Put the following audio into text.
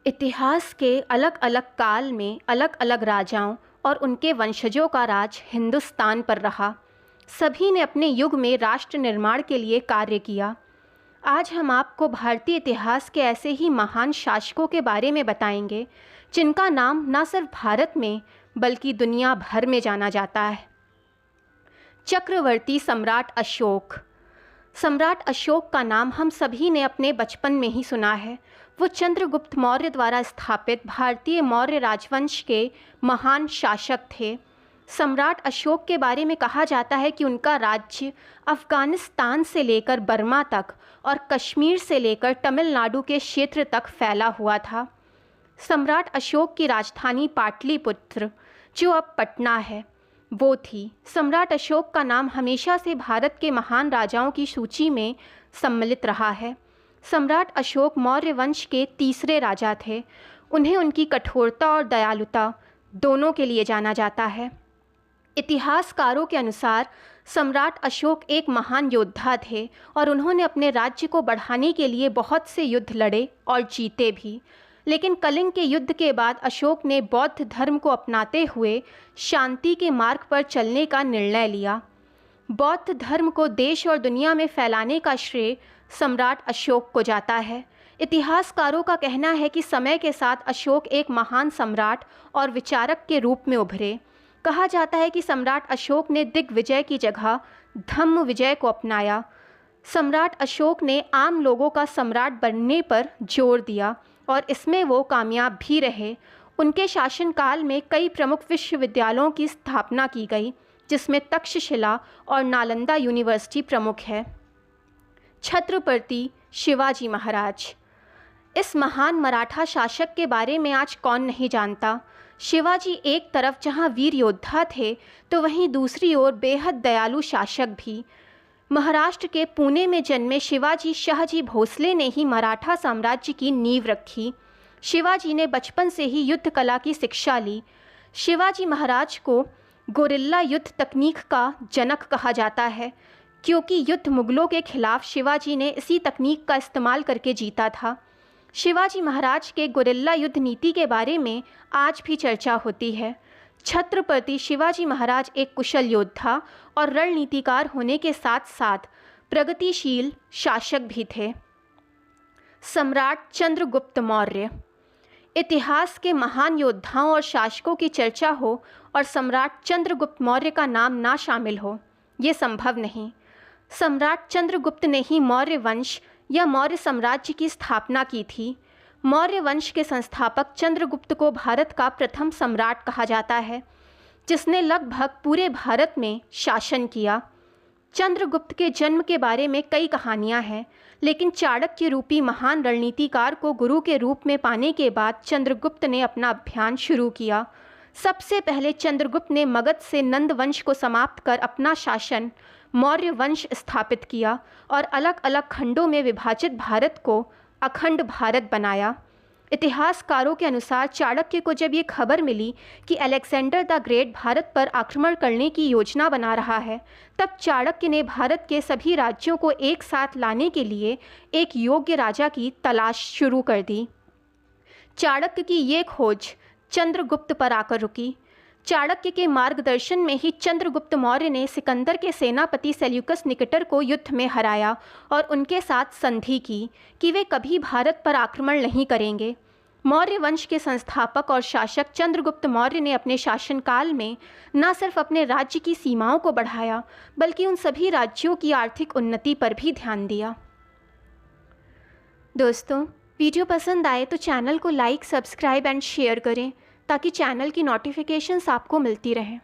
इतिहास के अलग अलग काल में अलग अलग राजाओं और उनके वंशजों का राज हिंदुस्तान पर रहा। सभी ने अपने युग में राष्ट्र निर्माण के लिए कार्य किया। आज हम आपको भारतीय इतिहास के ऐसे ही महान शासकों के बारे में बताएंगे जिनका नाम न सिर्फ भारत में बल्कि दुनिया भर में जाना जाता है। चक्रवर्ती सम्राट अशोक। सम्राट अशोक का नाम हम सभी ने अपने बचपन में ही सुना है। वो चंद्रगुप्त मौर्य द्वारा स्थापित भारतीय मौर्य राजवंश के महान शासक थे। सम्राट अशोक के बारे में कहा जाता है कि उनका राज्य अफ़गानिस्तान से लेकर बर्मा तक और कश्मीर से लेकर तमिलनाडु के क्षेत्र तक फैला हुआ था। सम्राट अशोक की राजधानी पाटलिपुत्र, जो अब पटना है, वो थी। सम्राट अशोक का नाम हमेशा से भारत के महान राजाओं की सूची में सम्मिलित रहा है। सम्राट अशोक मौर्य वंश के तीसरे राजा थे। उन्हें उनकी कठोरता और दयालुता दोनों के लिए जाना जाता है। इतिहासकारों के अनुसार सम्राट अशोक एक महान योद्धा थे और उन्होंने अपने राज्य को बढ़ाने के लिए बहुत से युद्ध लड़े और जीते भी। लेकिन कलिंग के युद्ध के बाद अशोक ने बौद्ध धर्म को अपनाते हुए शांति के मार्ग पर चलने का निर्णय लिया। बौद्ध धर्म को देश और दुनिया में फैलाने का श्रेय सम्राट अशोक को जाता है। इतिहासकारों का कहना है कि समय के साथ अशोक एक महान सम्राट और विचारक के रूप में उभरे। कहा जाता है कि सम्राट अशोक ने दिग्विजय की जगह धम्म विजय को अपनाया। सम्राट अशोक ने आम लोगों का सम्राट बनने पर जोर दिया और इसमें वो कामयाब भी रहे। उनके शासनकाल में कई प्रमुख विश्वविद्यालयों की स्थापना की गई, जिसमें तक्षशिला और नालंदा यूनिवर्सिटी प्रमुख है। छत्रपति शिवाजी महाराज। इस महान मराठा शासक के बारे में आज कौन नहीं जानता। शिवाजी एक तरफ जहां वीर योद्धा थे तो वहीं दूसरी ओर बेहद दयालु शासक भी। महाराष्ट्र के पुणे में जन्मे शिवाजी शाहजी भोसले ने ही मराठा साम्राज्य की नींव रखी। शिवाजी ने बचपन से ही युद्ध कला की शिक्षा ली। शिवाजी महाराज को गोरिल्ला युद्ध तकनीक का जनक कहा जाता है, क्योंकि युद्ध मुगलों के खिलाफ शिवाजी ने इसी तकनीक का इस्तेमाल करके जीता था। शिवाजी महाराज के गोरिल्ला युद्ध नीति के बारे में आज भी चर्चा होती है। छत्रपति शिवाजी महाराज एक कुशल योद्धा और रणनीतिकार होने के साथ साथ प्रगतिशील शासक भी थे। सम्राट चंद्रगुप्त मौर्य। इतिहास के महान योद्धाओं और शासकों की चर्चा हो और सम्राट चंद्रगुप्त मौर्य का नाम ना शामिल हो, ये संभव नहीं। सम्राट चंद्रगुप्त ने ही मौर्य वंश या मौर्य साम्राज्य की स्थापना की थी। मौर्य वंश के संस्थापक चंद्रगुप्त को भारत का प्रथम सम्राट कहा जाता है, जिसने लगभग पूरे भारत में शासन किया। चंद्रगुप्त के जन्म के बारे में कई कहानियां हैं, लेकिन चाणक्य रूपी महान रणनीतिकार को गुरु के रूप में पाने के बाद चंद्रगुप्त ने अपना अभियान शुरू किया। सबसे पहले चंद्रगुप्त ने मगध से नंद वंश को समाप्त कर अपना शासन मौर्य वंश स्थापित किया और अलग अलग खंडों में विभाजित भारत को अखंड भारत बनाया। इतिहासकारों के अनुसार चाणक्य को जब ये खबर मिली कि अलेक्जेंडर द ग्रेट भारत पर आक्रमण करने की योजना बना रहा है, तब चाणक्य ने भारत के सभी राज्यों को एक साथ लाने के लिए एक योग्य राजा की तलाश शुरू कर दी। चाणक्य की ये खोज चंद्रगुप्त पर आकर रुकी। चाणक्य के मार्गदर्शन में ही चंद्रगुप्त मौर्य ने सिकंदर के सेनापति सेल्यूकस निकेटर को युद्ध में हराया और उनके साथ संधि की कि वे कभी भारत पर आक्रमण नहीं करेंगे। मौर्य वंश के संस्थापक और शासक चंद्रगुप्त मौर्य ने अपने शासनकाल में न सिर्फ अपने राज्य की सीमाओं को बढ़ाया, बल्कि उन सभी राज्यों की आर्थिक उन्नति पर भी ध्यान दिया। दोस्तों, वीडियो पसंद आए तो चैनल को लाइक, सब्सक्राइब एंड शेयर करें ताकि चैनल की नोटिफिकेशंस आपको मिलती रहें।